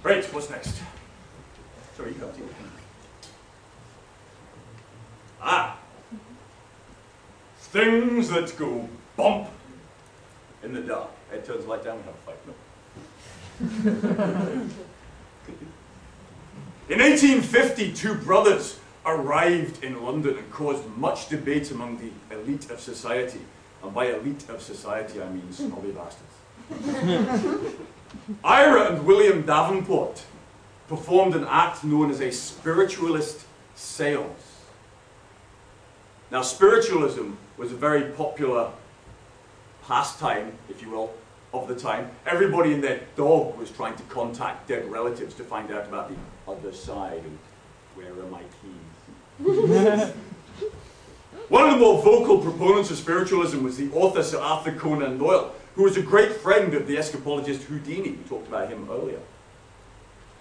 Right, what's next? Sorry, you got it. Ah! Things that go bump in the dark. It turns light down, we have a fight. No. In 1850, two brothers arrived in London and caused much debate among the elite of society. And by elite of society, I mean snobby bastards. Ira and William Davenport performed an act known as a spiritualist seance. Now, spiritualism was a very popular pastime, if you will, of the time. Everybody and their dog was trying to contact dead relatives to find out about the other side and where are my keys. One of the more vocal proponents of spiritualism was the author Sir Arthur Conan Doyle, who was a great friend of the escapologist Houdini. We talked about him earlier.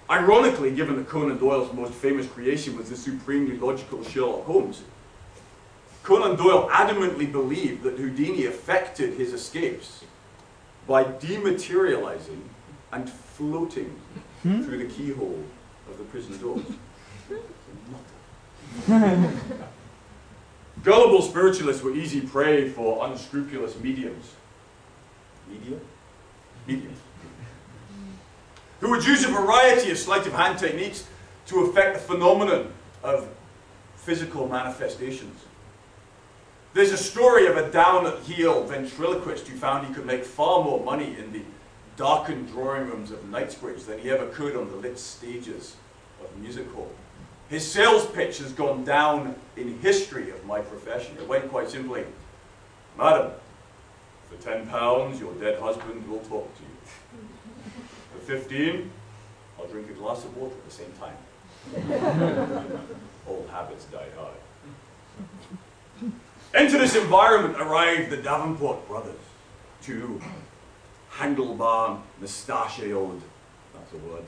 Ironically, given that Conan Doyle's most famous creation was the supremely logical Sherlock Holmes, Conan Doyle adamantly believed that Houdini effected his escapes by dematerializing and floating through the keyhole of the prison doors. Gullible spiritualists were easy prey for unscrupulous mediums. Mediums. Who would use a variety of sleight of hand techniques to affect the phenomenon of physical manifestations. There's a story of a down-at-heel ventriloquist who found he could make far more money in the darkened drawing rooms of Knightsbridge than he ever could on the lit stages of music hall. His sales pitch has gone down in history of my profession. It went quite simply, "Madam, for £10 your dead husband will talk to you. For 15, I'll drink a glass of water at the same time. Old habits die hard." Into this environment arrived the Davenport Brothers, two handlebar, mustachioed, that's a word,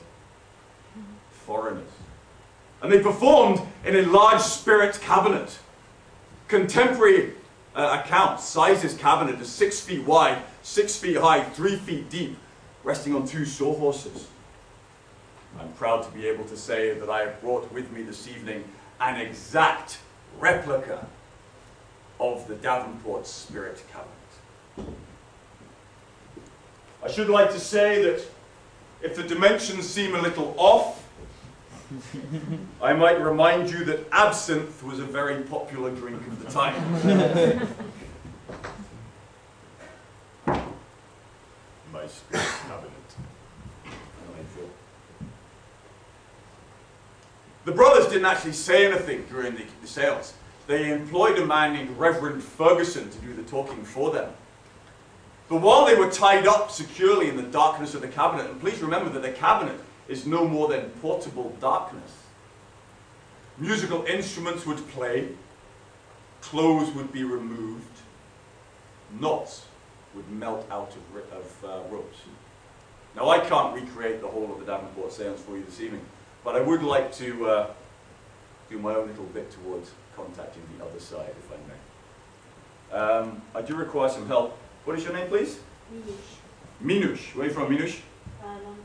foreigners. And they performed in a large spirit cabinet. Contemporary accounts size this cabinet as 6 feet wide, 6 feet high, 3 feet deep, resting on 2 sawhorses. I'm proud to be able to say that I have brought with me this evening an exact replica of the Davenport spirit cabinet. I should like to say that if the dimensions seem a little off, I might remind you that absinthe was a very popular drink of the time. My spirit cabinet. The brothers didn't actually say anything during the seance. They employed a man named Reverend Ferguson to do the talking for them. But while they were tied up securely in the darkness of the cabinet, and please remember that the cabinet is no more than portable darkness, musical instruments would play, clothes would be removed, knots would melt out of ropes. Now, I can't recreate the whole of the Davenport seance for you this evening, but I would like to do my own little bit towards contacting the other side, if I may. I do require some help. What is your name, please? Minush. Minush. Where are you from, Minush? London.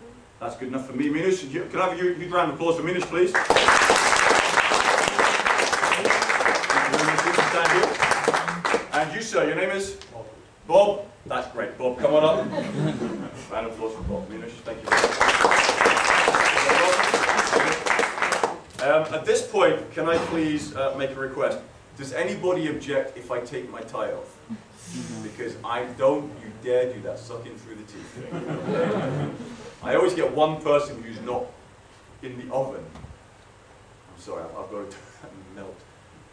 That's good enough for me, Minush. Can I have a huge round of applause for Minush, please? Thank you very much. Stand here. And you, sir, your name is? Bob. Bob? That's great. Bob, come on up. Round of applause for Bob. Minush, thank you very much. At this point, can I please make a request? Does anybody object if I take my tie off? Because I don't, you dare do that, sucking through the teeth thing. I always get one person who's not in the oven. I'm sorry, I've got to melt.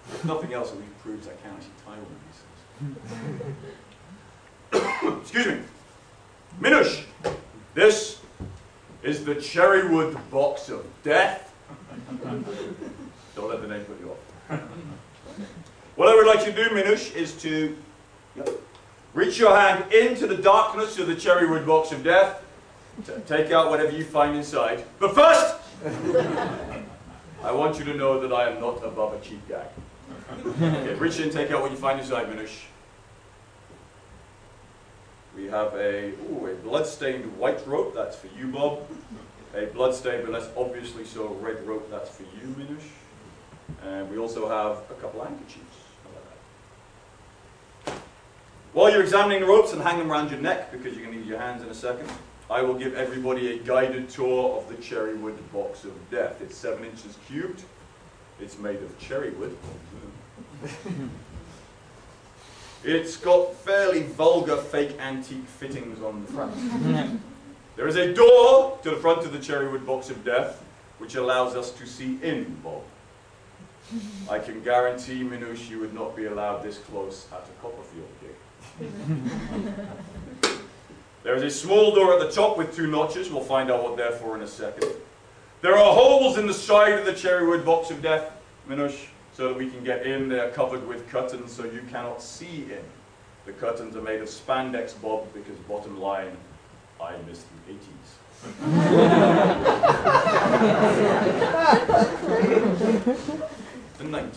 If nothing else, it proves I can actually tie all of these things. Excuse me. Minush, this is the Cherrywood box of death. Don't let the name put you off. What I would like you to do, Minush, is to reach your hand into the darkness of the Cherrywood box of death, take out whatever you find inside. But first, I want you to know that I am not above a cheap gag. Okay, reach in, take out what you find inside, Minush. We have a blood-stained white rope. That's for you, Bob. a bloodstained but less obviously so red rope. That's for you, Minush. And we also have a couple of handkerchiefs. How about that? While you're examining the ropes and hang them around your neck, because you're going to need your hands in a second, I will give everybody a guided tour of the cherrywood box of death. It's 7 inches cubed. It's made of cherrywood. It's got fairly vulgar fake antique fittings on the front. There is a door to the front of the cherrywood box of death, which allows us to see in, Bob. I can guarantee, Minush, you would not be allowed this close at a Copperfield gig. There is a small door at the top with 2 notches. We'll find out what they're for in a second. There are holes in the side of the cherrywood box of death, Minush, so that we can get in. They are covered with curtains so you cannot see in. The curtains are made of spandex, Bob, because bottom line, I miss the 80s. The 1980s.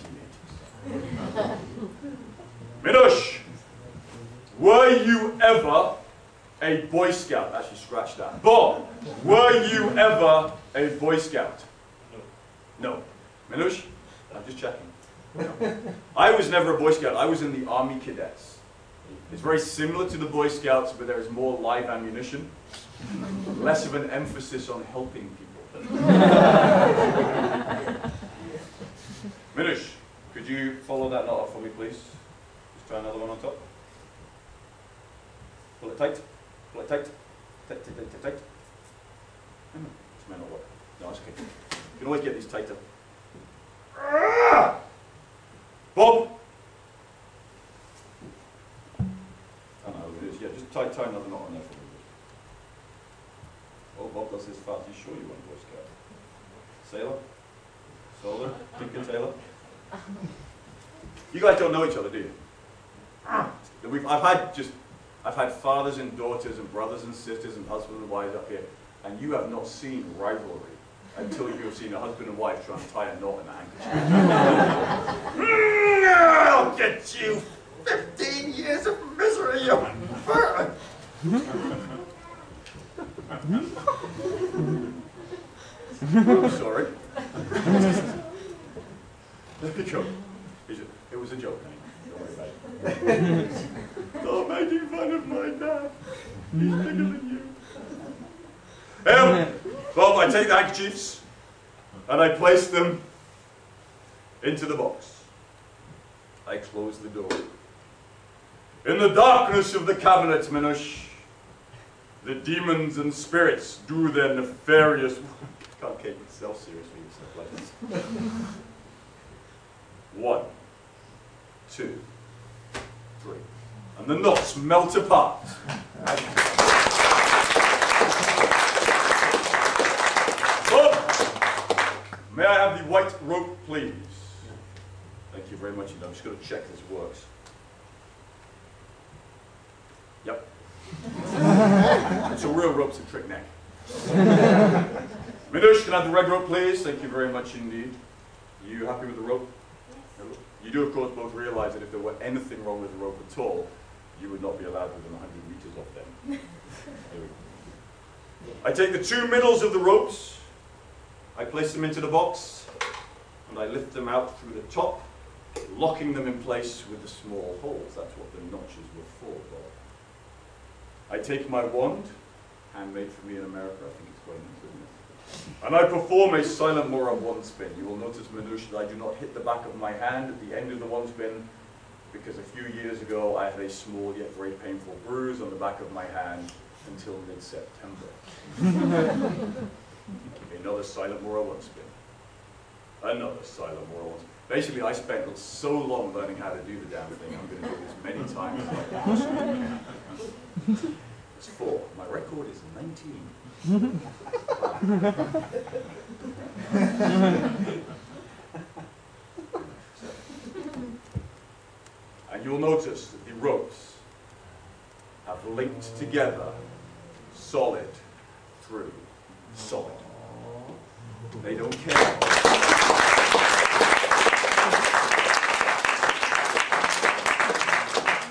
Minush, were you ever a Boy Scout? Actually, scratch that. Bob, were you ever a Boy Scout? No. Minush, I'm just checking. No. I was never a Boy Scout. I was in the Army Cadets. It's very similar to the Boy Scouts, but there is more live ammunition, less of an emphasis on helping people. Minush, could you follow that knot up for me, please? Just try another one on top. Pull it tight. Pull it tight. Tight, tight, tight, tight, tight. This may not work. No, it's okay. You can always get these tighter. Bob! I know it is. Yeah, just tie another knot on there for me. Oh, Bob does this fast. You sure you want a Boy Scout? Sailor? Solar? Tinker Tailor? You guys don't know each other, do you? I've had fathers and daughters and brothers and sisters and husbands and wives up here, and you have not seen rivalry until you have seen a husband and wife try and tie a knot in a handkerchief. I'll get you 15 years of misery, you bird. I'm sorry. There we go. It was a joke, honey. Don't worry about it. Stop making fun of my dad. He's bigger than you. Bob, I take the handkerchiefs and I place them into the box. I close the door. In the darkness of the cabinet, Minush, the demons and spirits do their nefarious... Can't take myself seriously with stuff like this. 1, 2, 3. And the knots melt apart. Bob, may I have the white rope, please? Thank you very much. I'm just going to check this works. Yep. So real rope's a trick neck. Minush, can I have the red rope, please? Thank you very much indeed. You happy with the rope? You do, of course, both realize that if there were anything wrong with the rope at all, you would not be allowed within 100 meters of them. Here we go. I take the 2 middles of the ropes, I place them into the box, and I lift them out through the top, locking them in place with the small holes. That's what the notches were for, Bob. I take my wand, handmade for me in America, I think it's quite nice, isn't it? And I perform a silent Mora wand spin. You will notice, Minush, that I do not hit the back of my hand at the end of the wand spin, because a few years ago I had a small yet very painful bruise on the back of my hand until mid-September. Another silent Mora wand spin. Another silent Mora wand spin. Basically, I spent so long learning how to do the damn thing, I'm going to do this many times as I possibly can. It's 4. My record is 19. And you'll notice that the ropes have linked together, solid through solid. They don't care.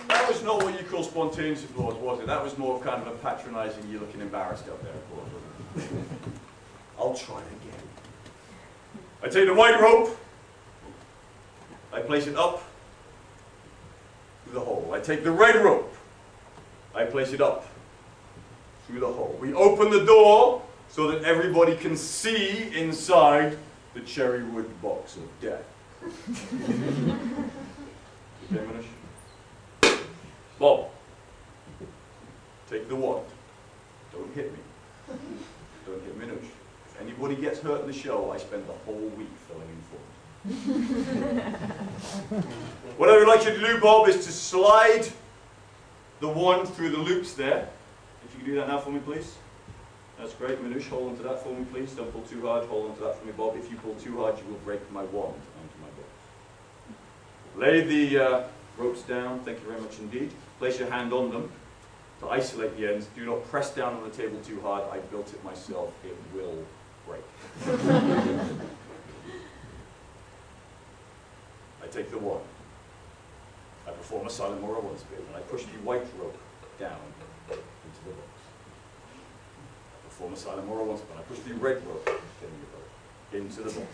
That was not what you call spontaneous applause, was it? That was more kind of a patronizing, you looking embarrassed out there applause, wasn't it? I'll try again. I take the white rope, I place it up through the hole. I take the red rope, I place it up through the hole. We open the door so that everybody can see inside the cherry wood box of death. Okay, Manish? Bob, take the wand. Don't hit me. Don't hit Minush. If anybody gets hurt in the show, I spend the whole week filling in forms. What I would like you to do, Bob, is to slide the wand through the loops there. If you can do that now for me, please. That's great. Minush, hold on to that for me, please. Don't pull too hard. Hold on to that for me, Bob. If you pull too hard, you will break my wand onto my box. Lay the ropes down. Thank you very much indeed. Place your hand on them to isolate the ends. Do not press down on the table too hard. I built it myself. It will break. I take the wand. I perform a silent moral once bit, and I push the white rope down into the box. I perform a silent moral once bit, and I push the red rope into the box.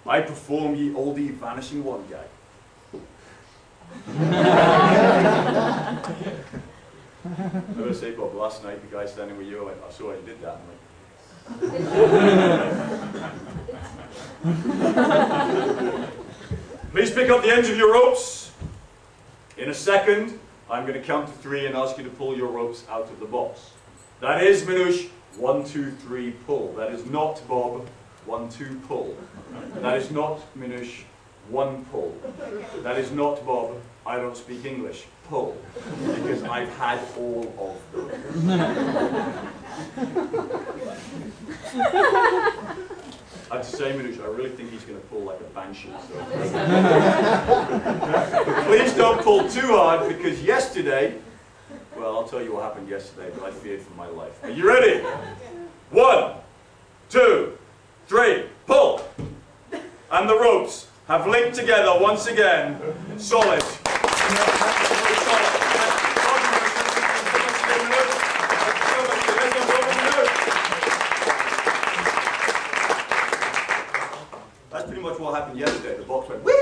I perform ye oldie vanishing wand gag. I'm going to say, Bob, last night the guy standing with you, I saw you did that. Please pick up the ends of your ropes. In a second, I'm going to count to 3 and ask you to pull your ropes out of the box. That is, Minush, 1, 2, 3, pull. That is not, Bob, 1, 2, pull. That is not, Minush, 1 pull. That is not, Bob, I don't speak English, pull. Because I've had all of them. I have to say, Minush, I really think he's going to pull like a banshee. So. But please don't pull too hard, because yesterday, well, I'll tell you what happened yesterday, but I feared for my life. Are you ready? 1, 2, 3, pull! And the ropes have linked together once again. Solid. That's pretty much what happened yesterday. The box went, whee!